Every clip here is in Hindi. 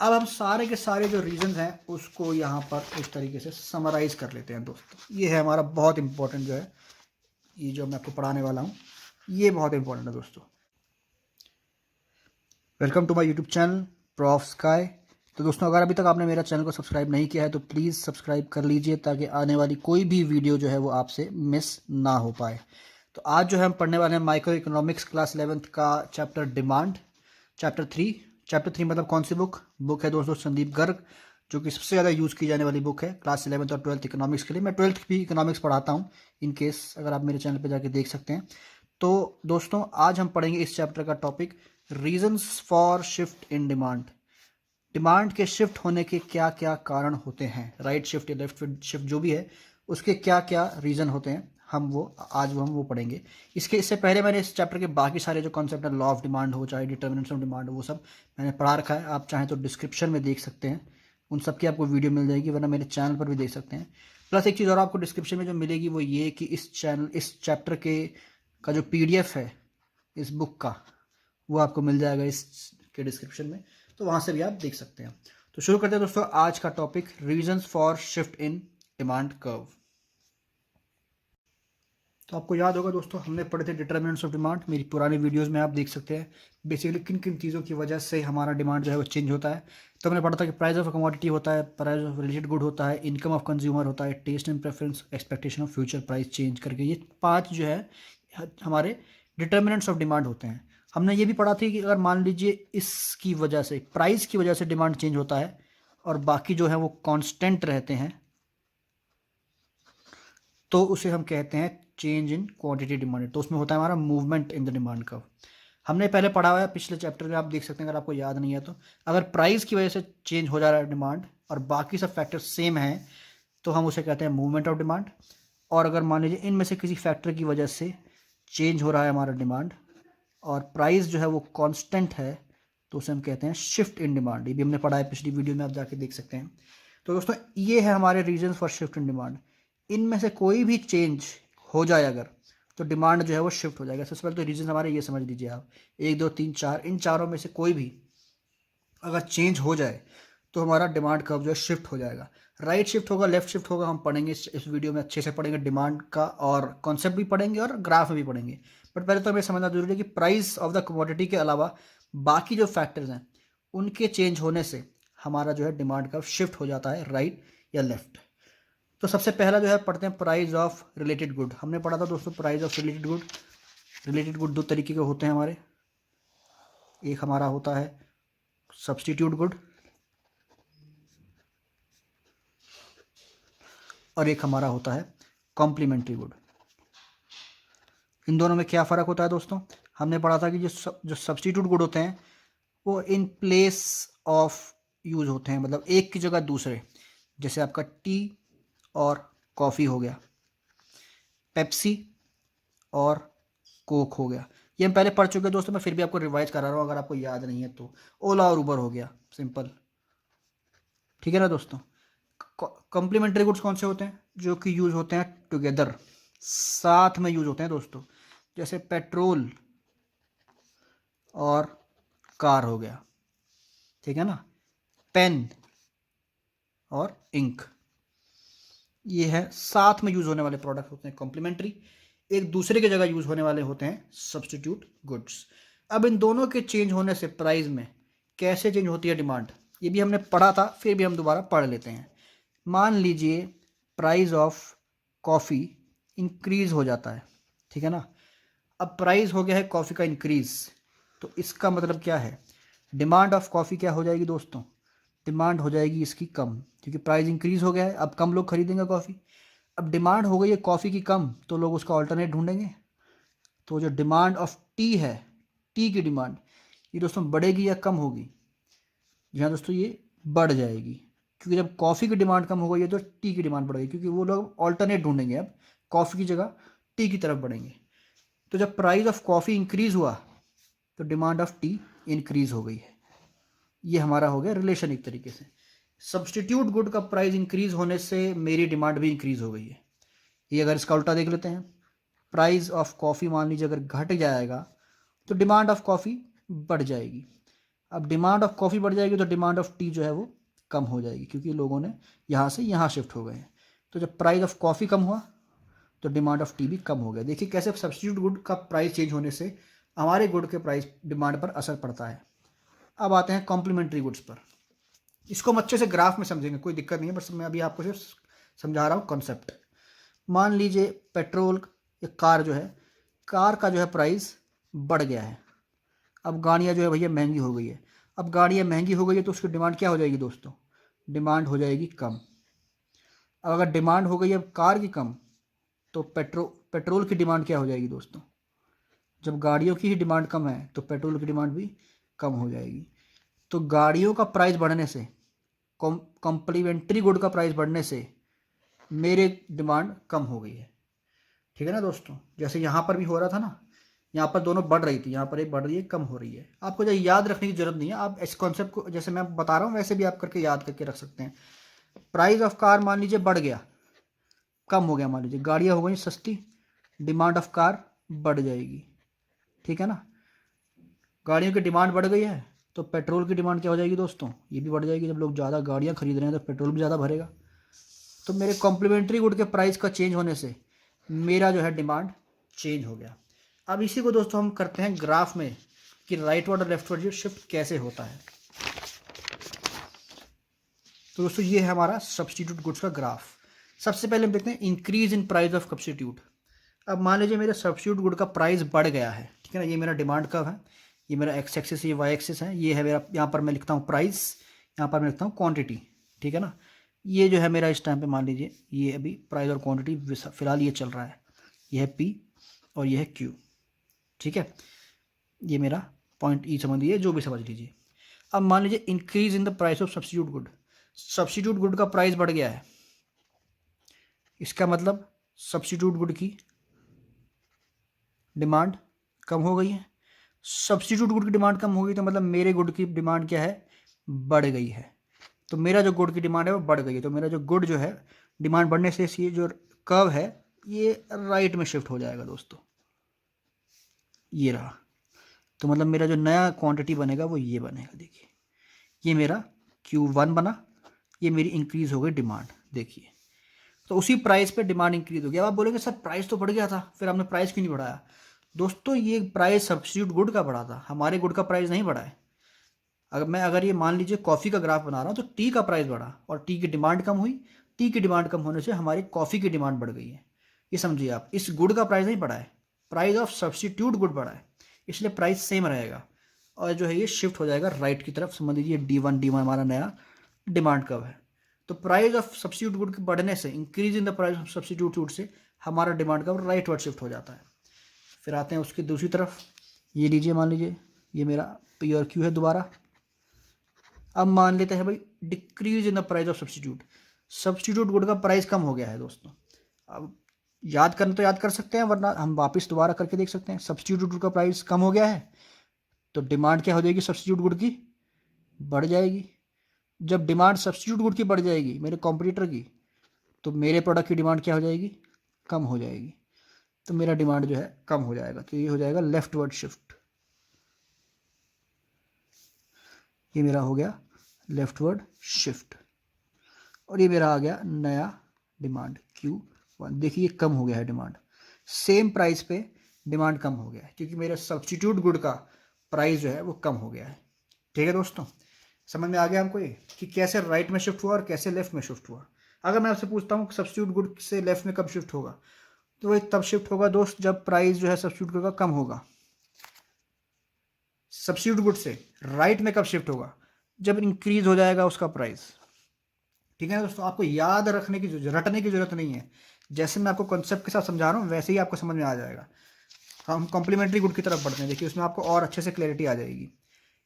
अब हम सारे के सारे जो रीजंस हैं उसको यहाँ पर इस तरीके से समराइज कर लेते हैं दोस्तों। ये है हमारा बहुत इंपॉर्टेंट जो है, ये जो मैं आपको पढ़ाने वाला हूँ ये बहुत इंपॉर्टेंट है दोस्तों। Welcome to my YouTube channel Prof Sky. तो दोस्तों अगर अभी तक आपने मेरा चैनल को सब्सक्राइब नहीं किया है तो प्लीज़ सब्सक्राइब कर लीजिए ताकि आने वाली कोई भी वीडियो जो है वो आपसे मिस ना हो पाए। तो आज जो है हम पढ़ने वाले हैं माइक्रो इकोनॉमिक्स क्लास 11th का चैप्टर डिमांड, चैप्टर थ्री मतलब कौन सी बुक है दोस्तों? संदीप गर्ग, जो कि सबसे ज़्यादा यूज़ की जाने वाली बुक है क्लास 11th और 12th इकोनॉमिक्स के लिए। मैं 12th भी इकोनॉमिक्स पढ़ाता हूँ, इन केस अगर आप मेरे चैनल पर जाके देख सकते हैं। तो दोस्तों आज हम पढ़ेंगे इस चैप्टर का topic reasons for shift in demand. Demand के शिफ्ट होने के क्या क्या कारण होते हैं, राइट शिफ्ट या लेफ्ट शिफ्ट जो भी है उसके क्या क्या रीज़न होते हैं, हम वो पढ़ेंगे। इससे पहले मैंने इस चैप्टर के बाकी सारे जो कॉन्सेप्ट है, लॉ ऑफ डिमांड हो चाहे डिटर्मिनेंट्स ऑफ डिमांड हो, वो सब मैंने पढ़ा रखा है। आप चाहें तो डिस्क्रिप्शन में देख सकते हैं, उन सब की आपको वीडियो मिल जाएगी, वरना मेरे चैनल पर भी देख सकते हैं। प्लस एक चीज़ और आपको डिस्क्रिप्शन में जो मिलेगी वो ये कि इस चैप्टर का जो PDF है इस बुक का, वो आपको मिल जाएगा इसके डिस्क्रिप्शन में, तो वहाँ से भी आप देख सकते हैं। तो शुरू करते हैं दोस्तों आज का topic, reasons for shift in demand curve. तो आपको याद होगा दोस्तों हमने पढ़े थे डिटर्मिनेंट्स ऑफ डिमांड, मेरी पुरानी वीडियोस में आप देख सकते हैं बेसिकली किन किन चीज़ों की वजह से हमारा डिमांड जो है वो चेंज होता है। तो हमने पढ़ा था कि प्राइस ऑफ कमोडिटी होता है, प्राइस ऑफ रिलेटेड गुड होता है, इनकम ऑफ कंज्यूमर होता है, taste and preference, expectation of future price change करके, ये 5 जो है हमारे डिटर्मिनेंट्स ऑफ डिमांड होते हैं। हमने ये भी पढ़ा थी कि अगर मान लीजिए इसकी वजह से, प्राइस की वजह से डिमांड चेंज होता है और बाकी जो है वो कांस्टेंट रहते हैं, तो उसे हम कहते हैं चेंज इन क्वांटिटी डिमांड। तो उसमें होता है हमारा movement in the demand curve. हमने पहले पढ़ा हुआ है पिछले चैप्टर में, आप देख सकते हैं अगर आपको याद नहीं है तो। अगर प्राइस की वजह से चेंज हो जा रहा है डिमांड और बाकी सब फैक्टर सेम हैं तो हम उसे कहते हैं मूवमेंट ऑफ डिमांड। और अगर मान लीजिए इनमें से किसी फैक्टर की वजह से चेंज हो रहा है हमारा डिमांड और प्राइस जो है वो कांस्टेंट है तो उसे हम कहते हैं शिफ्ट इन डिमांड। ये भी हमने पढ़ा है पिछली वीडियो में, आप जाके देख सकते हैं। तो दोस्तों ये है हमारे reason for shift in demand. इनमें से कोई भी चेंज हो जाए अगर, तो डिमांड जो है वो शिफ्ट हो जाएगा। सबसे पहले तो रीजन हमारे ये समझ लीजिए आप, 1 2 3 4, इन चारों में से कोई भी अगर चेंज हो जाए तो हमारा डिमांड कर्व जो है शिफ्ट हो जाएगा। राइट शिफ्ट होगा, लेफ्ट शिफ्ट होगा, हम पढ़ेंगे इस वीडियो में अच्छे से पढ़ेंगे डिमांड का, और कॉन्सेप्ट भी पढ़ेंगे और ग्राफ में भी पढ़ेंगे। बट पहले तो हमें समझना जरूरी है कि प्राइस ऑफ द कमोडिटी के अलावा बाकी जो फैक्टर्स हैं उनके चेंज होने से हमारा जो है डिमांड कर्व शिफ्ट हो जाता है राइट या लेफ्ट। तो सबसे पहला जो है पढ़ते हैं प्राइस ऑफ रिलेटेड गुड। हमने पढ़ा था दोस्तों price of related good. Related good 2 तरीके के होते हैं हमारे, एक हमारा होता है सब्स्टिट्यूट गुड और एक हमारा होता है कॉम्प्लीमेंट्री गुड। इन दोनों में क्या फ़र्क होता है दोस्तों? हमने पढ़ा था कि जो सब्स्टिट्यूट गुड होते हैं वो इन प्लेस ऑफ यूज़ होते हैं, मतलब एक की जगह दूसरे, जैसे आपका टी और कॉफ़ी हो गया, पेप्सी और कोक हो गया। ये हम पहले पढ़ चुके हैं दोस्तों, मैं फिर भी आपको रिवाइज करा रहा हूँ अगर आपको याद नहीं है तो। ओला और उबर हो गया, सिंपल, ठीक है ना दोस्तों। कॉम्प्लीमेंट्री गुड्स कौन से होते हैं? जो कि यूज़ होते हैं टुगेदर, साथ में यूज़ होते हैं दोस्तों, जैसे पेट्रोल और कार हो गया, ठीक है ना, पेन और इंक, ये है साथ में यूज़ होने वाले प्रोडक्ट होते हैं कॉम्प्लीमेंट्री। एक दूसरे की जगह यूज़ होने वाले होते हैं सब्स्टिट्यूट गुड्स। अब इन दोनों के चेंज होने से प्राइस में कैसे चेंज होती है डिमांड, ये भी हमने पढ़ा था, फिर भी हम दोबारा पढ़ लेते हैं। मान लीजिए प्राइस ऑफ कॉफ़ी इंक्रीज़ हो जाता है, ठीक है ना। अब प्राइस हो गया है कॉफ़ी का इंक्रीज़, तो इसका मतलब क्या है? डिमांड ऑफ कॉफ़ी क्या हो जाएगी दोस्तों? डिमांड हो जाएगी इसकी कम, क्योंकि प्राइस इंक्रीज़ हो गया है, अब कम लोग खरीदेंगे कॉफ़ी। अब डिमांड हो गई है कॉफ़ी की कम, तो लोग उसका ऑल्टरनेट ढूंढेंगे। तो जो डिमांड ऑफ टी है, टी की डिमांड, ये दोस्तों बढ़ेगी या कम होगी? जी हाँ दोस्तों, ये बढ़ जाएगी, क्योंकि जब कॉफ़ी की डिमांड कम हो गई है तो टी की डिमांड बढ़ेगी, क्योंकि वो लोग ऑल्टरनेट ढूंढेंगे, अब कॉफ़ी की जगह टी की तरफ बढ़ेंगे। तो जब प्राइस ऑफ कॉफ़ी इंक्रीज़ हुआ तो डिमांड ऑफ टी इंक्रीज़ हो गई है। ये हमारा हो गया रिलेशन एक तरीके से। सब्स्टिट्यूट गुड का प्राइस इंक्रीज़ होने से मेरी डिमांड भी इंक्रीज़ हो गई है। ये अगर इसका उल्टा देख लेते हैं, प्राइस ऑफ कॉफ़ी मान लीजिए अगर घट जाएगा तो डिमांड ऑफ कॉफ़ी बढ़ जाएगी। अब डिमांड ऑफ कॉफ़ी बढ़ जाएगी तो डिमांड ऑफ टी जो है वो कम हो जाएगी, क्योंकि लोगों ने यहाँ से यहाँ शिफ्ट हो गए हैं। तो जब प्राइस ऑफ कॉफ़ी कम हुआ तो डिमांड ऑफ टी भी कम हो गया। देखिए कैसे सब्स्टिट्यूट गुड का प्राइस चेंज होने से हमारे गुड के प्राइस डिमांड पर असर पड़ता है। अब आते हैं कॉम्प्लीमेंट्री गुड्स पर। इसको हम अच्छे से ग्राफ में समझेंगे, कोई दिक्कत नहीं है, बस मैं अभी आपको सिर्फ समझा रहा हूँ कॉन्सेप्ट। मान लीजिए पेट्रोल या कार जो है, कार का जो है प्राइस बढ़ गया है। अब गाड़ियाँ जो है भैया महंगी हो गई है। अब गाड़ियाँ महंगी हो गई है तो उसकी डिमांड क्या हो जाएगी दोस्तों? डिमांड हो जाएगी कम। अब अगर डिमांड हो गई है कार की कम, तो पेट्रोल की डिमांड क्या हो जाएगी दोस्तों? जब गाड़ियों की ही डिमांड कम है तो पेट्रोल की डिमांड भी कम हो जाएगी। तो गाड़ियों का प्राइस बढ़ने से, कॉम्प्लीमेंट्री गुड का प्राइस बढ़ने से मेरे डिमांड कम हो गई है। ठीक है ना दोस्तों? जैसे यहाँ पर भी हो रहा था ना, यहाँ पर दोनों बढ़ रही थी, यहाँ पर एक बढ़ रही है, कम हो रही है। आपको जो याद रखने की जरूरत नहीं है, आप इस कॉन्सेप्ट को जैसे मैं बता रहा हूँ वैसे भी आप करके याद करके रख सकते हैं। प्राइस ऑफ कार मान लीजिए बढ़ गया, कम हो गया, मान लीजिए गाड़ियाँ हो गई सस्ती, डिमांड ऑफ कार बढ़ जाएगी। ठीक है ना? गाड़ियों की डिमांड बढ़ गई है तो पेट्रोल की डिमांड क्या हो जाएगी दोस्तों? ये भी बढ़ जाएगी। जब लोग ज़्यादा गाड़ियाँ खरीद रहे हैं तो पेट्रोल भी ज़्यादा भरेगा। तो मेरे कॉम्प्लीमेंट्री गुड के प्राइस का चेंज होने से मेरा जो है डिमांड चेंज हो गया। अब इसी को दोस्तों हम करते हैं ग्राफ में कि राइट वर्ड और लेफ्ट वर्ड शिफ्ट कैसे होता है। तो दोस्तों ये है हमारा सब्स्टिट्यूट गुड्स का ग्राफ। सबसे पहले हम देखते हैं increase in price of substitute. अब मान लीजिए मेरे सब्स्टिट्यूट गुड का प्राइस बढ़ गया है, ठीक है ना? ये मेरा डिमांड कर्व है, ये मेरा एक्स एक्सिस, ये वाई एक्सिस है, ये है मेरा, यहाँ पर मैं लिखता हूँ प्राइस, यहाँ पर मैं लिखता हूँ क्वांटिटी। ठीक है ना? ये जो है मेरा इस टाइम पे मान लीजिए ये अभी प्राइस और क्वांटिटी फिलहाल ये चल रहा है, ये है पी और ये है क्यू। ठीक है? ये मेरा पॉइंट ई समझ लीजिए, जो भी समझ लीजिए। अब मान लीजिए increase in the price of substitute good. Substitute good का प्राइस बढ़ गया है, इसका मतलब सब्स्टिट्यूट गुड की डिमांड कम हो गई है। सब्स्टिट्यूट गुड की डिमांड कम हो गई तो मतलब मेरे गुड की डिमांड क्या है? बढ़ गई है। तो मेरा जो गुड की डिमांड है वो बढ़ गई है। तो मेरा जो गुड जो है डिमांड बढ़ने से ये जो कर्व है ये राइट में शिफ्ट हो जाएगा दोस्तों, ये रहा। तो मतलब मेरा जो नया क्वांटिटी बनेगा वो ये बनेगा। देखिए ये मेरा Q1 बना, ये मेरी इंक्रीज हो गई डिमांड। देखिए तो उसी प्राइस पे डिमांड इंक्रीज हो गया। अब आप बोलेंगे सर प्राइस तो बढ़ गया था, फिर आपने प्राइस क्यों नहीं बढ़ाया? दोस्तों ये प्राइस सब्स्टिट्यूट गुड का बढ़ा था, हमारे गुड का प्राइस नहीं बढ़ा है। अगर ये मान लीजिए कॉफ़ी का ग्राफ बना रहा हूँ तो टी का प्राइस बढ़ा और टी की डिमांड कम हुई, टी की डिमांड कम होने से हमारी कॉफ़ी की डिमांड बढ़ गई है। ये समझिए आप, इस गुड का प्राइस नहीं बढ़ा है, प्राइस ऑफ सब्स्टिट्यूट गुड बढ़ा है, इसलिए प्राइस सेम रहेगा और जो है ये शिफ्ट हो जाएगा राइट की तरफ। समझ लीजिए D1 हमारा नया डिमांड कर्व है। तो प्राइस ऑफ सब्स्टिट्यूट गुड के बढ़ने से, increase in the price of substitute good से हमारा demand curve right word shift हो जाता है। फिर आते हैं उसकी दूसरी तरफ, ये लीजिए, मान लीजिए ये मेरा पी और क्यू है दोबारा। अब मान लेते हैं भाई decrease in the price of substitute. Substitute good का प्राइस कम हो गया है दोस्तों। अब याद करना तो याद कर सकते हैं, वरना हम वापस दोबारा करके देख सकते हैं। सब्स्टिट्यूट गुड का प्राइस कम हो गया है तो डिमांड क्या हो जाएगी? सब्स्टिट्यूट गुड की बढ़ जाएगी। जब डिमांड सब्स्टिट्यूट गुड की बढ़ जाएगी मेरे कॉम्पिटिटर की, तो मेरे प्रोडक्ट की डिमांड क्या हो जाएगी? कम हो जाएगी। तो मेरा डिमांड जो है कम हो जाएगा। तो ये हो जाएगा लेफ्ट वर्ड शिफ्ट। ये मेरा हो गया लेफ्ट वर्ड शिफ्ट और ये मेरा आ गया नया डिमांड Q1। देखिए कम हो गया है डिमांड, सेम प्राइस पे डिमांड कम हो गया है क्योंकि मेरा सब्स्टिट्यूट गुड का प्राइस जो है वो कम हो गया है। ठीक है दोस्तों, समझ में आ गया हमको ये कि कैसे राइट में शिफ्ट हुआ और कैसे लेफ्ट में शिफ्ट हुआ। अगर मैं आपसे पूछता हूँ सब्स्टिट्यूट गुड से लेफ्ट में कब शिफ्ट होगा, तो वही तब शिफ्ट होगा दोस्त जब प्राइस जो है सब्स्टिट्यूट गुड का कम होगा। सब्स्टिट्यूट गुड से राइट में कब शिफ्ट होगा? जब इंक्रीज हो जाएगा उसका प्राइस। ठीक है ना दोस्तों, आपको याद रखने की रटने की जरूरत नहीं है। जैसे मैं आपको कॉन्सेप्ट के साथ समझा रहा हूँ वैसे ही आपको समझ में आ जाएगा। हम कॉम्प्लीमेंट्री गुड की तरफ बढ़ते हैं। देखिए उसमें आपको और अच्छे से क्लैरिटी आ जाएगी।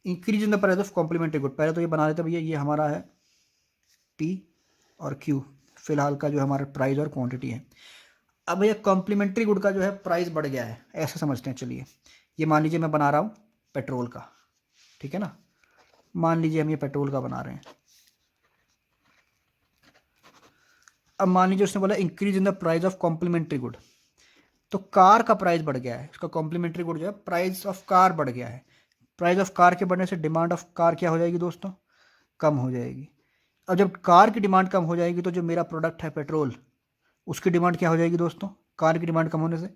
Increase in the price of complementary good, पहले तो ये बना लेते भैया, ये हमारा है P और Q, फिलहाल का जो हमारा प्राइस और क्वांटिटी है। अब भैया कॉम्प्लीमेंट्री गुड का जो है प्राइस बढ़ गया है, ऐसा समझते हैं। चलिए ये मान लीजिए मैं बना रहा हूँ पेट्रोल का, ठीक है ना? मान लीजिए हम ये पेट्रोल का बना रहे हैं। अब मान लीजिए उसने बोला increase in the price of complementary good, तो कार का प्राइस बढ़ गया है, इसका कॉम्प्लीमेंट्री गुड जो है प्राइस ऑफ कार बढ़ गया है। प्राइस ऑफ कार के बढ़ने से डिमांड ऑफ कार क्या हो जाएगी दोस्तों, कम हो जाएगी। अब जब कार की डिमांड कम हो जाएगी तो जो मेरा प्रोडक्ट है पेट्रोल, उसकी डिमांड क्या हो जाएगी दोस्तों, कार की डिमांड कम होने से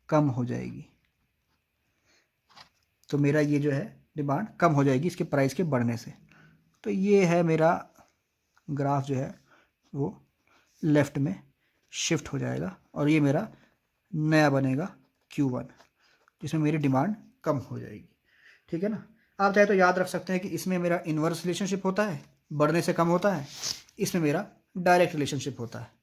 कम हो जाएगी। तो मेरा ये जो है डिमांड कम हो जाएगी इसके प्राइस के बढ़ने से। तो ये है मेरा ग्राफ जो है वो लेफ्ट में शिफ्ट हो जाएगा और ये मेरा नया बनेगा Q1, जिसमें मेरी डिमांड कम हो जाएगी। ठीक है ना। आप चाहे तो याद रख सकते हैं कि इसमें मेरा इन्वर्स रिलेशनशिप होता है, बढ़ने से कम होता है, इसमें मेरा डायरेक्ट रिलेशनशिप होता है।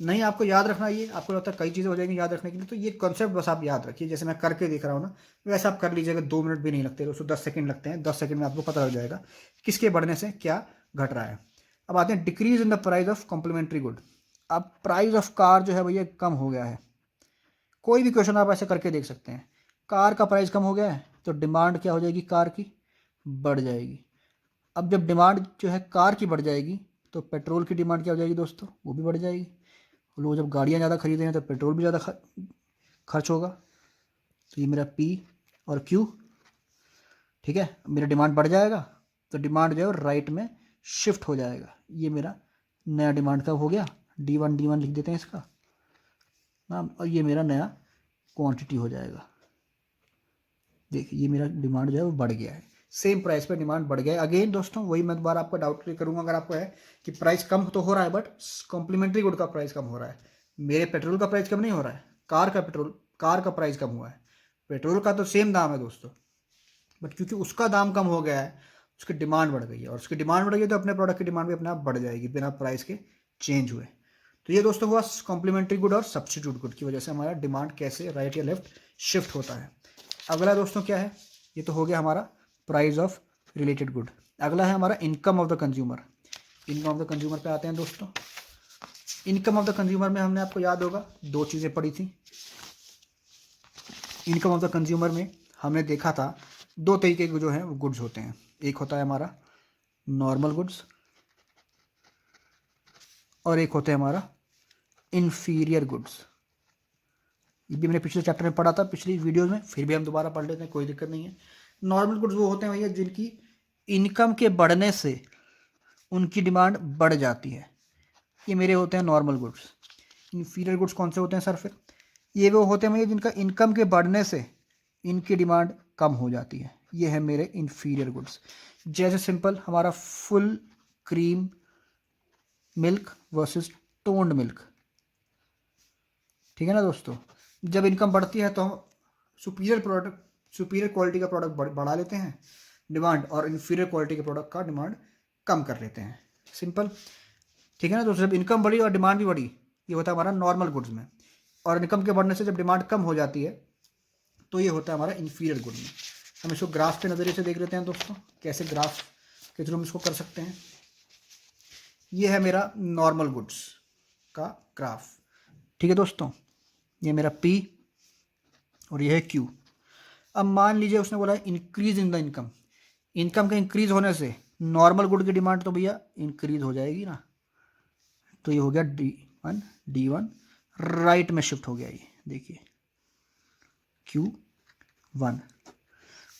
नहीं आपको याद रखना, ये आपको लगता है कई चीज़ें हो जाएंगी याद रखने के लिए, तो ये कॉन्सेप्ट बस आप याद रखिए। जैसे मैं करके देख रहा हूँ ना, वैसे आप कर लीजिएगा। 2 मिनट भी नहीं लगते, उसको 10 सेकंड लगते हैं। 10 सेकंड में आपको पता लग जाएगा किसके बढ़ने से क्या घट रहा है। अब आते हैं decrease in the price of complementary good. अब प्राइस ऑफ कार जो है भैया कम हो गया है। कोई भी क्वेश्चन आप ऐसे करके देख सकते हैं। कार का प्राइस कम हो गया है तो डिमांड क्या हो जाएगी, कार की बढ़ जाएगी। अब जब डिमांड जो है कार की बढ़ जाएगी तो पेट्रोल की डिमांड क्या हो जाएगी दोस्तों, वो भी बढ़ जाएगी। लोग जब गाड़ियाँ ज़्यादा खरीदें हैं तो पेट्रोल भी ज़्यादा खर्च होगा। तो ये मेरा P और Q, ठीक है। मेरा डिमांड बढ़ जाएगा तो डिमांड जो है राइट में शिफ्ट हो जाएगा। ये मेरा नया डिमांड कब हो गया, D1 लिख देते हैं इसका नाम, और ये मेरा नया क्वांटिटी हो जाएगा। देखिए ये मेरा डिमांड जो है वो बढ़ गया है, सेम प्राइस पे डिमांड बढ़ गया है। अगेन दोस्तों वही मैं दोबारा आपको डाउट क्लियर करूंगा, अगर आपको है कि प्राइस कम तो हो रहा है बट कॉम्प्लीमेंट्री गुड का प्राइस कम हो रहा है, मेरे पेट्रोल का प्राइस कम नहीं हो रहा है, कार का प्राइस कम हुआ है। पेट्रोल का तो सेम दाम है दोस्तों, बट क्योंकि उसका दाम कम हो गया है उसकी डिमांड बढ़ गई है, और उसकी डिमांड बढ़ गई तो अपने प्रोडक्ट की डिमांड भी अपने आप बढ़ जाएगी बिना प्राइस के चेंज हुए। तो ये दोस्तों हुआ कॉम्प्लीमेंट्री गुड और सब्स्टिट्यूट गुड की वजह से हमारा डिमांड कैसे राइट या लेफ्ट शिफ्ट होता है। अगला दोस्तों क्या है, ये तो हो गया हमारा प्राइस ऑफ रिलेटेड गुड। अगला है हमारा income of the consumer. Income of the consumer पे आते हैं दोस्तों। इनकम ऑफ द कंज्यूमर में हमने, आपको याद होगा, 2 चीज़ें पढ़ी थी। इनकम ऑफ द कंज्यूमर में हमने देखा था 2 तरीके के जो हैं वो गुड्स होते हैं। एक होता है हमारा नॉर्मल गुड्स और एक होता है हमारा इन्फीरियर गुड्स। ये भी मैंने पिछले चैप्टर में पढ़ा था, पिछली वीडियोस में, फिर भी हम दोबारा पढ़ लेते हैं, कोई दिक्कत नहीं है। नॉर्मल गुड्स वो होते हैं भैया जिनकी इनकम के बढ़ने से उनकी डिमांड बढ़ जाती है, ये मेरे होते हैं नॉर्मल गुड्स। इन्फीरियर गुड्स कौन से होते हैं सर फिर, ये वो होते हैं भैया जिनका इनकम के बढ़ने से इनकी डिमांड कम हो जाती है, ये है मेरे इन्फीरियर गुड्स। जैसे सिंपल हमारा full cream milk versus toned milk, ठीक है ना दोस्तों। जब इनकम बढ़ती है तो हम सुपीरियर क्वालिटी का प्रोडक्ट बढ़ा लेते हैं डिमांड, और इन्फीरियर क्वालिटी के प्रोडक्ट का डिमांड कम कर लेते हैं, सिंपल, ठीक है ना दोस्तों। जब इनकम बढ़ी और डिमांड भी बढ़ी, ये होता है हमारा नॉर्मल गुड्स में। और इनकम के बढ़ने से जब डिमांड कम हो जाती है तो ये होता है हमारा इन्फीरियर गुड में। हम इसको ग्राफ के नज़रिए से देख लेते हैं दोस्तों, कैसे ग्राफ के थ्रू हम इसको कर सकते हैं। ये है मेरा नॉर्मल गुड्स का ग्राफ, ठीक है दोस्तों। ये मेरा P और ये है Q। अब मान लीजिए उसने बोला है increase in the income. Income के इंक्रीज होने से नॉर्मल गुड की डिमांड तो भैया इंक्रीज हो जाएगी ना, तो ये हो गया D1 राइट में शिफ्ट हो गया। ये देखिए Q1।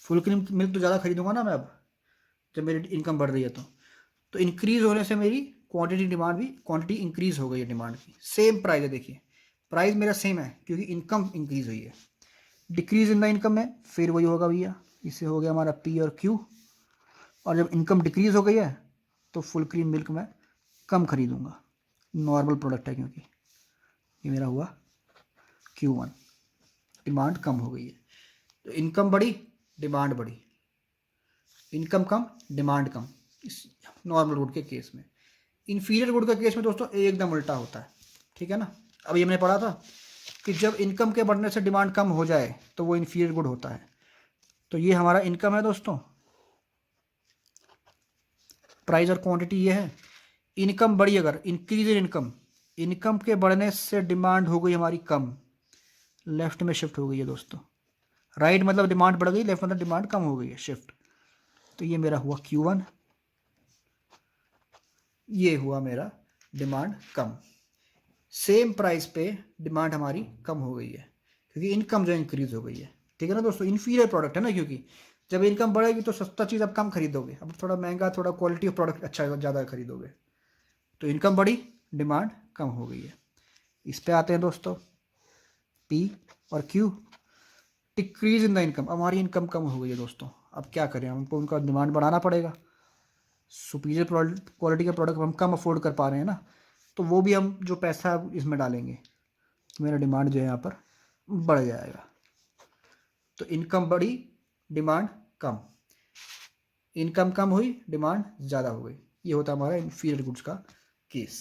फुल क्रीम मिल्क तो ज़्यादा खरीदूंगा ना मैं अब, जब मेरी इनकम बढ़ रही है तो इंक्रीज होने से मेरी क्वांटिटी इंक्रीज हो गई है डिमांड की। सेम प्राइस है, देखिए प्राइस मेरा सेम है क्योंकि इनकम इंक्रीज हुई है। डिक्रीज इन द इनकम में फिर वही होगा भैया, इससे हो गया हमारा P और Q। और जब इनकम डिक्रीज हो गई है तो फुल क्रीम मिल्क मैं कम खरीदूंगा, नॉर्मल प्रोडक्ट है क्योंकि। ये मेरा हुआ Q1, डिमांड कम हो गई है। तो इनकम बढ़ी, डिमांड बढ़ी, इनकम कम, डिमांड कम, इस नॉर्मल गुड के केस में। इन्फीरियर गुड का केस में दोस्तों एकदम उल्टा होता है, ठीक है ना। अब ये मैंने पढ़ा था कि जब इनकम के बढ़ने से डिमांड कम हो जाए तो वो इन्फीरियर गुड होता है। तो ये हमारा इनकम है दोस्तों, प्राइस और क्वांटिटी ये है। इनकम बढ़ी, अगर इंक्रीज इन इनकम के बढ़ने से डिमांड हो गई हमारी कम, लेफ्ट में शिफ्ट हो गई है दोस्तों। राइट मतलब डिमांड बढ़ गई, लेफ्ट मतलब डिमांड कम हो गई है, शिफ्ट। तो ये मेरा हुआ Q1, ये हुआ मेरा डिमांड कम। सेम प्राइस पे डिमांड हमारी कम हो गई है क्योंकि इनकम जो इंक्रीज हो गई है, ठीक है ना दोस्तों। इन्फीरियर प्रोडक्ट है ना, क्योंकि जब इनकम बढ़ेगी तो सस्ता चीज़ आप कम खरीदोगे, अब थोड़ा महंगा, थोड़ा क्वालिटी ऑफ प्रोडक्ट अच्छा ज़्यादा खरीदोगे। तो इनकम बढ़ी, डिमांड कम हो गई है। इस पे आते हैं दोस्तों, पी और Q, decrease in the income. अब हमारी इनकम कम हो गई है दोस्तों, अब क्या करें, हमको उनका डिमांड बढ़ाना पड़ेगा। सुपीरियर क्वालिटी का प्रोडक्ट हम कम अफोर्ड कर पा रहे हैं ना, तो वो भी हम जो पैसा इसमें डालेंगे, मेरा डिमांड जो है यहाँ पर बढ़ जाएगा। तो इनकम बढ़ी, डिमांड कम, इनकम कम हुई, डिमांड ज़्यादा हो गई। ये होता है हमारा इन्फीरियर गुड्स का केस।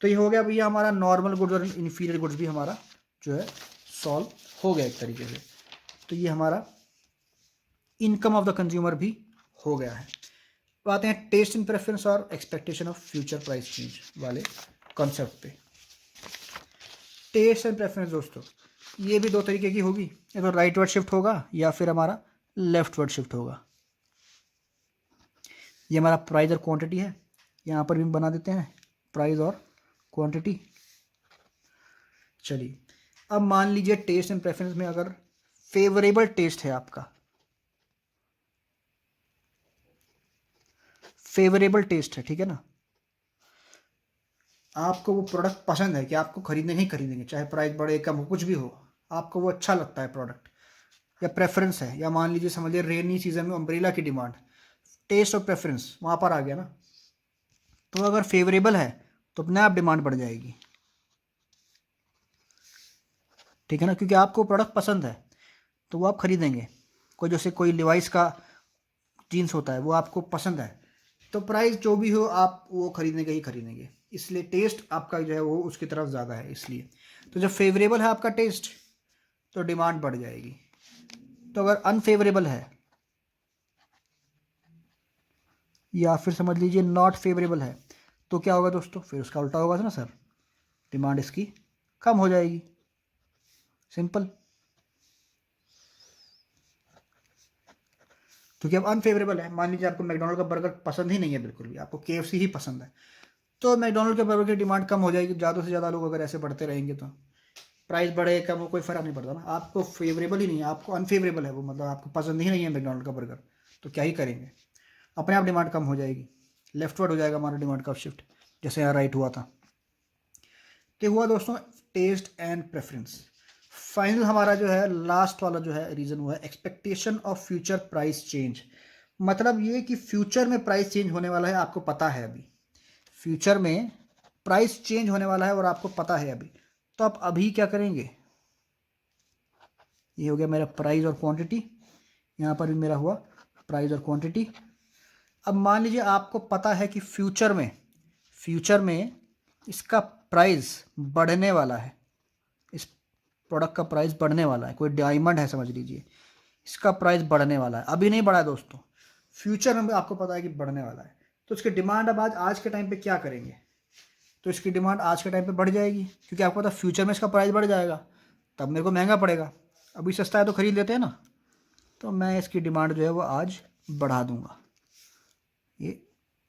तो ये हो गया भैया हमारा नॉर्मल गुड्स और इन्फीरियर गुड्स भी हमारा जो है सॉल्व हो गया एक तरीके से। तो ये हमारा इनकम ऑफ द कंज्यूमर भी हो गया है। तो आते हैं टेस्ट एंड प्रेफरेंस और expectation of future price change वाले कॉन्सेप्ट पे। टेस्ट एंड प्रेफरेंस दोस्तों, ये भी दो तरीके की होगी, या तो राइट वर्ड शिफ्ट होगा या फिर हमारा लेफ्ट वर्ड शिफ्ट होगा। ये हमारा प्राइस और क्वांटिटी है, यहाँ पर भी बना देते हैं प्राइस और क्वांटिटी। चलिए, अब मान लीजिए टेस्ट एंड प्रेफरेंस में अगर फेवरेबल टेस्ट है आपका, फेवरेबल टेस्ट है, ठीक है ना, आपको वो प्रोडक्ट पसंद है कि आपको खरीदने ही खरीदेंगे, चाहे प्राइस बढ़े कम हो कुछ भी हो, आपको वो अच्छा लगता है प्रोडक्ट, या प्रेफरेंस है, या मान लीजिए समझिए रेनी सीजन में अम्ब्रेला की डिमांड, टेस्ट और प्रेफरेंस वहाँ पर आ गया ना। तो अगर फेवरेबल है तो अपने आप डिमांड बढ़ जाएगी, ठीक है ना, क्योंकि आपको प्रोडक्ट पसंद है तो वो आप खरीदेंगे। कोई जैसे कोई लिवाइस का जीन्स होता है वो आपको पसंद है, तो प्राइस जो भी हो आप वो खरीदेंगे ही खरीदेंगे, इसलिए टेस्ट आपका जो है वो उसकी तरफ ज़्यादा है इसलिए। तो जब फेवरेबल है आपका टेस्ट तो डिमांड बढ़ जाएगी। तो अगर अनफेवरेबल है या फिर समझ लीजिए नॉट फेवरेबल है तो क्या होगा दोस्तों, फिर उसका उल्टा होगा ना सर, डिमांड इसकी कम हो जाएगी, सिंपल। क्योंकि अब अनफेवरेबल है, मान लीजिए आपको मैकडोनल्ड का बर्गर पसंद ही नहीं है बिल्कुल भी, आपको केएफसी ही पसंद है, तो मैकडोनल्ड के बर्गर की डिमांड कम हो जाएगी। ज़्यादा से ज़्यादा लोग अगर ऐसे बढ़ते रहेंगे तो प्राइस बढ़े कम हो कोई फ़र्क नहीं पड़ता ना। आपको फेवरेबल ही नहीं है, आपको अनफेवरेबल है वो, मतलब आपको पसंद ही नहीं है मैकडोनल्ड का बर्गर, तो क्या ही करेंगे, अपने आप डिमांड कम हो जाएगी, लेफ्टवर्ड हो जाएगा हमारा डिमांड का शिफ्ट, जैसे यहाँ राइट हुआ था। तो हुआ दोस्तों टेस्ट एंड प्रेफरेंस। फाइनल हमारा जो है लास्ट वाला जो है रीज़न हुआ है expectation of future price change. मतलब ये कि फ्यूचर में प्राइस चेंज होने वाला है, आपको पता है अभी फ्यूचर में प्राइस चेंज होने वाला है और आपको पता है अभी, तो आप अभी क्या करेंगे, ये हो गया मेरा प्राइस और क्वांटिटी, यहाँ पर भी मेरा हुआ प्राइस और क्वांटिटी। अब मान लीजिए आपको पता है कि फ्यूचर में इसका प्राइस बढ़ने वाला है, इस प्रोडक्ट का प्राइस बढ़ने वाला है, कोई डायमंड है समझ लीजिए, इसका प्राइस बढ़ने वाला है, अभी नहीं बढ़ा है दोस्तों, फ्यूचर में आपको पता है कि बढ़ने वाला है, तो इसकी डिमांड अब आज के टाइम पे क्या करेंगे, तो इसकी डिमांड आज के टाइम पे बढ़ जाएगी, क्योंकि आपको पता फ्यूचर में इसका प्राइस बढ़ जाएगा, तब मेरे को महंगा पड़ेगा, अभी सस्ता है तो खरीद लेते हैं ना, तो मैं इसकी डिमांड जो है वो आज बढ़ा दूंगा।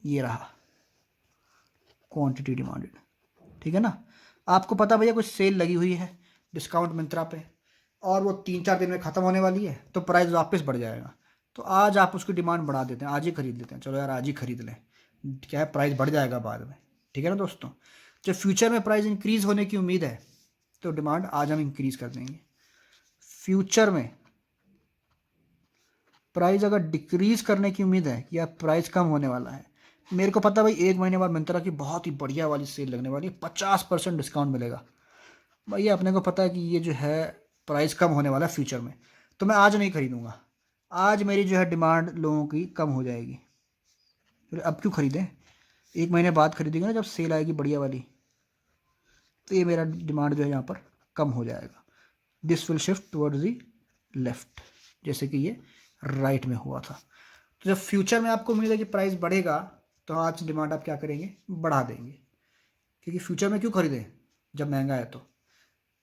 ये रहा क्वांटिटी डिमांडेड, ठीक है ना। आपको पता भैया कुछ सेल लगी हुई है डिस्काउंट मिंत्रा पे और वो 3-4 दिन में ख़त्म होने वाली है, तो प्राइस वापस बढ़ जाएगा, तो आज आप उसकी डिमांड बढ़ा देते हैं, आज ही खरीद लेते हैं, चलो यार आज ही खरीद लें, क्या है प्राइस बढ़ जाएगा बाद में, ठीक है ना दोस्तों। जब फ्यूचर में प्राइस इंक्रीज़ होने की उम्मीद है तो डिमांड आज हम इंक्रीज़ कर देंगे। फ्यूचर में प्राइस अगर डिक्रीज़ करने की उम्मीद है कि यार प्राइस कम होने वाला है, मेरे को पता भाई 1 महीने बाद मिंत्रा की बहुत ही बढ़िया वाली सेल लगने वाली है, 50% डिस्काउंट मिलेगा भैया, अपने को पता है कि ये जो है प्राइस कम होने वाला है फ्यूचर में, तो मैं आज नहीं खरीदूंगा, आज मेरी जो है डिमांड लोगों की कम हो जाएगी, फिर अब क्यों खरीदें, 1 महीने बाद खरीदेंगे ना जब सेल आएगी बढ़िया वाली, तो ये मेरा डिमांड जो है यहाँ पर कम हो जाएगा, this will shift towards the left, जैसे कि ये राइट में हुआ था। तो जब फ्यूचर में आपको उम्मीद है कि प्राइस बढ़ेगा तो आज डिमांड आप क्या करेंगे, बढ़ा देंगे, क्योंकि फ्यूचर में क्यों खरीदें जब महंगा है, तो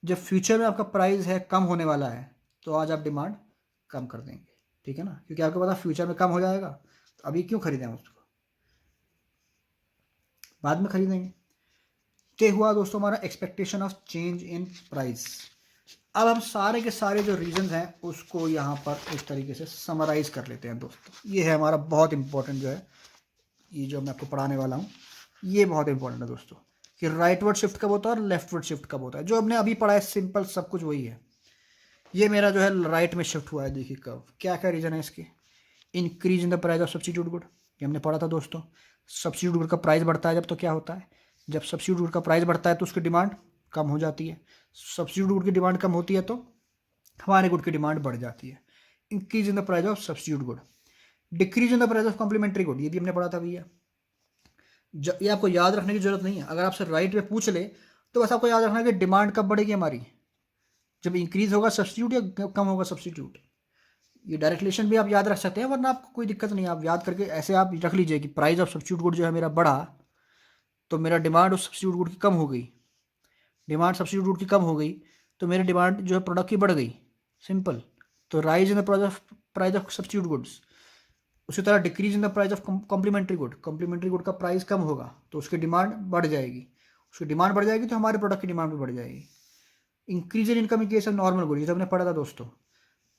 जब फ्यूचर में आपका प्राइस है कम होने वाला है तो आज आप डिमांड कम कर देंगे, ठीक है ना, क्योंकि आपको पता फ्यूचर में कम हो जाएगा, तो अभी क्यों खरीदें उसको, बाद में खरीदेंगे। तो हुआ दोस्तों हमारा expectation of change in price. अब हम सारे के सारे जो रीजंस हैं उसको यहाँ पर इस तरीके से समराइज कर लेते हैं दोस्तों। ये है हमारा बहुत इंपॉर्टेंट जो है, ये जो मैं आपको पढ़ाने वाला हूँ ये बहुत इंपॉर्टेंट है दोस्तों, कि राइटवर्ड शिफ्ट कब होता है और लेफ्टवर्ड शिफ्ट कब होता है। जो हमने अभी पढ़ा है सिंपल सब कुछ वही है। ये मेरा जो है राइट में शिफ्ट हुआ है, देखिए कब, क्या क्या रीज़न है इसके। Increase in the price of substitute good, ये हमने पढ़ा था दोस्तों। सब्स्टिट्यूट गुड का प्राइस बढ़ता है जब, तो क्या होता है, जब सब्स्टिट्यूट गुड का प्राइस बढ़ता है तो उसकी डिमांड कम हो जाती है। सब्स्टिट्यूट गुड की डिमांड कम होती है तो हमारे गुड की डिमांड बढ़ जाती है। Increase in the price of substitute good. Decrease in the price of complementary good, ये भी हमने पढ़ा था भैया। ये आपको याद रखने की जरूरत नहीं है, अगर आपसे राइट में पूछ ले तो बस आपको याद रखना कि डिमांड कब बढ़ेगी हमारी, जब इंक्रीज होगा सब्स्टिट्यूट या कम होगा सब्स्टिट्यूट। ये डायरेक्ट रिलेशन भी आप याद रख सकते हैं, वरना आपको कोई दिक्कत नहीं है, आप याद करके ऐसे आप रख लीजिए कि प्राइस ऑफ सब्स्टिट्यूट गुड जो है मेरा बढ़ा तो मेरा डिमांड उस सब्स्टिट्यूट गुड की कम हो गई, डिमांड सब्स्टिट्यूट गुड की कम हो गई तो मेरी डिमांड जो है प्रोडक्ट की बढ़ गई, सिंपल। तो rise in the price of substitute goods. उसी तरह decrease in the price of complementary good, complementary good का प्राइस कम होगा तो उसकी डिमांड बढ़ जाएगी, उसकी डिमांड बढ़ जाएगी तो हमारे प्रोडक्ट की डिमांड भी बढ़ जाएगी। Increase in income in case of normal good, ये तो हमने पढ़ा था दोस्तों,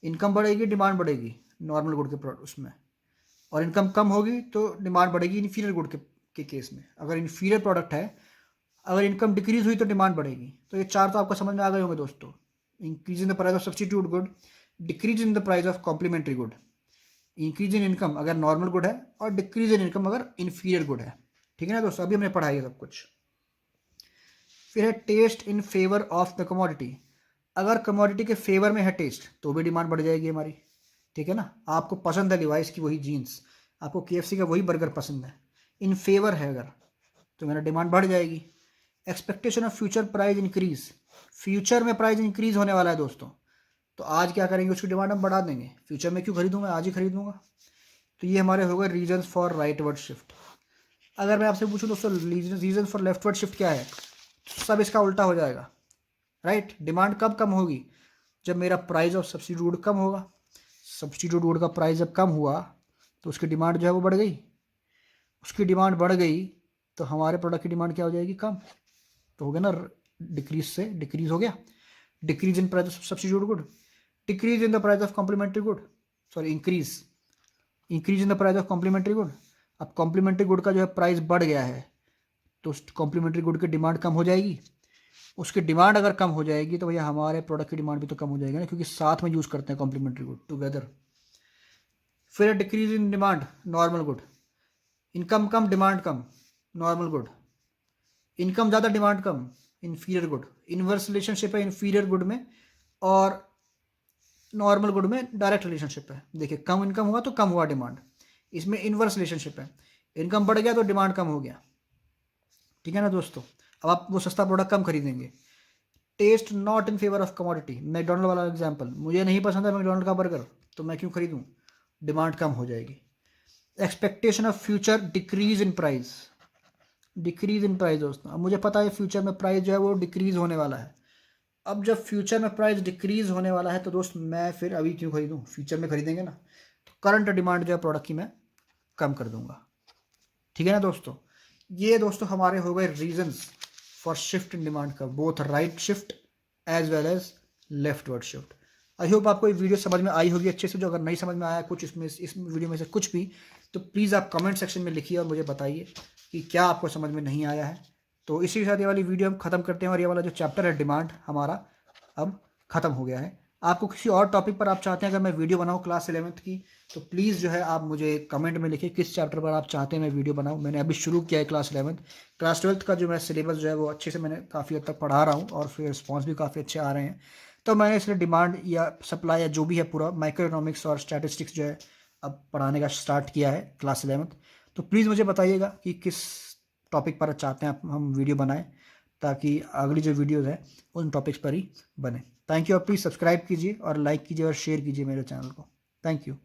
इनकम बढ़ेगी डिमांड बढ़ेगी नॉर्मल गुड के उसमें, और इनकम कम होगी तो डिमांड बढ़ेगी इन्फीरियर गुड के केस में। अगर इन्फीरियर प्रोडक्ट है, अगर इनकम डिक्रीज हुई तो डिमांड बढ़ेगी। तो ये चार तो आपको समझ में आ गए होंगे दोस्तों। Increase in the price of substitute good, decrease in the price of complementary good, increase in income अगर नॉर्मल गुड है, और डिक्रीज इन इनकम अगर इन्फीरियर गुड है। ठीक है ना दोस्तों, अभी हमने पढ़ा है सब कुछ। फिर है taste in favour of the commodity, अगर कमोडिटी के फेवर में है टेस्ट तो भी डिमांड बढ़ जाएगी हमारी। ठीक है ना, आपको पसंद है लिवाइस की वही जीन्स, आपको KFC का वही बर्गर पसंद है, इन फेवर है अगर, तो मेरा डिमांड बढ़ जाएगी। Expectation of future price increase, future में प्राइस इंक्रीज होने वाला है दोस्तों, तो आज क्या करेंगे, उसकी डिमांड हम बढ़ा देंगे। फ्यूचर में क्यों खरीदूँ, मैं आज ही खरीदूंगा। तो ये हमारे हो गए रीजन्स फॉर राइटवर्ड शिफ्ट। अगर मैं आपसे पूछूं दोस्तों रीजन फॉर लेफ्टवर्ड शिफ्ट क्या है, सब इसका उल्टा हो जाएगा। राइट, डिमांड कब कम होगी, जब मेरा प्राइस ऑफ सब्स्टिट्यूट गुड कम होगा। सब्स्टिट्यूट गुड का प्राइस जब कम हुआ तो उसकी डिमांड जो है वो बढ़ गई, उसकी डिमांड बढ़ गई तो हमारे प्रोडक्ट की डिमांड क्या हो जाएगी, कम। तो हो गया ना, डिक्रीज से डिक्रीज हो गया। Decrease in price of substitute good, decrease in the price of complementary good, sorry increase in the price of complementary good. अब कॉम्प्लीमेंट्री गुड का जो है प्राइस बढ़ गया है तो उस कॉम्प्लीमेंट्री गुड की डिमांड कम हो जाएगी। उसकी डिमांड अगर कम हो जाएगी तो भैया हमारे प्रोडक्ट की डिमांड भी तो कम हो जाएगी ना, क्योंकि साथ में यूज़ करते हैं कॉम्प्लीमेंट्री गुड टुगेदर। फिर decrease in demand normal good, income come demand come normal good, income ज़्यादा डिमांड कम इन्फीरियर गुड। इनवर्स रिलेशनशिप है इन्फीरियर गुड में और नॉर्मल गुड में, डायरेक्ट रिलेशनशिप है। देखिए कम इनकम हुआ तो कम हुआ डिमांड, इसमें इनवर्स रिलेशनशिप है, इनकम बढ़ गया तो डिमांड कम हो गया। ठीक है ना दोस्तों, अब आप वो सस्ता प्रोडक्ट कम खरीदेंगे। Taste not in favour of commodity, McDonald वाला एग्जांपल, मुझे नहीं पसंद है मैकडोनल्ड का बर्गर तो मैं क्यों खरीदूं, डिमांड कम हो जाएगी। Expectation of future decrease in price, decrease in price दोस्तों, अब मुझे पता है फ्यूचर में प्राइस जो है वो डिक्रीज होने वाला है। अब जब फ्यूचर में प्राइस डिक्रीज होने वाला है तो दोस्त मैं फिर अभी क्यों खरीदूं, फ्यूचर में खरीदेंगे ना, तो करंट डिमांड जो है प्रोडक्ट की मैं कम कर दूंगा। ठीक है ना दोस्तों, ये दोस्तों हमारे हो गए reasons for shift in demand का, both right shift as well as leftward shift. I hope आपको ये वीडियो समझ में आई होगी अच्छे से। जो अगर नहीं समझ में आया कुछ इसमें, इस वीडियो में से कुछ भी, तो प्लीज़ आप कमेंट सेक्शन में लिखिए और मुझे बताइए कि क्या आपको समझ में नहीं आया है। तो इसी के साथ ये वाली वीडियो हम ख़त्म करते हैं और ये वाला जो चैप्टर है डिमांड हमारा अब ख़त्म हो गया है। आपको किसी और टॉपिक पर आप चाहते हैं अगर मैं वीडियो बनाऊँ क्लास 11th की, तो प्लीज़ जो है आप मुझे कमेंट में लिखिए किस चैप्टर पर आप चाहते हैं मैं वीडियो बनाऊँ। मैंने अभी शुरू किया है क्लास 11th, क्लास 12th का जो मेरा सिलेबस जो है वो अच्छे से मैंने काफ़ी हद तक पढ़ा रहा हूँ और उसके रिस्पॉन्स भी काफ़ी अच्छे आ रहे हैं। तो मैंने इसलिए डिमांड या सप्लाई या जो भी है पूरा माइक्रो इकोनॉमिक्स और स्टैटिस्टिक्स जो है अब पढ़ाने का स्टार्ट किया है क्लास 11th। तो प्लीज़ मुझे बताइएगा कि किस टॉपिक पर चाहते हैं हम वीडियो बनाएं, ताकि अगली जो वीडियोज़ हैं उन टॉपिक्स पर ही बने। थैंक यू, और प्लीज़ सब्सक्राइब कीजिए और लाइक कीजिए और शेयर कीजिए मेरे चैनल को। Thank you.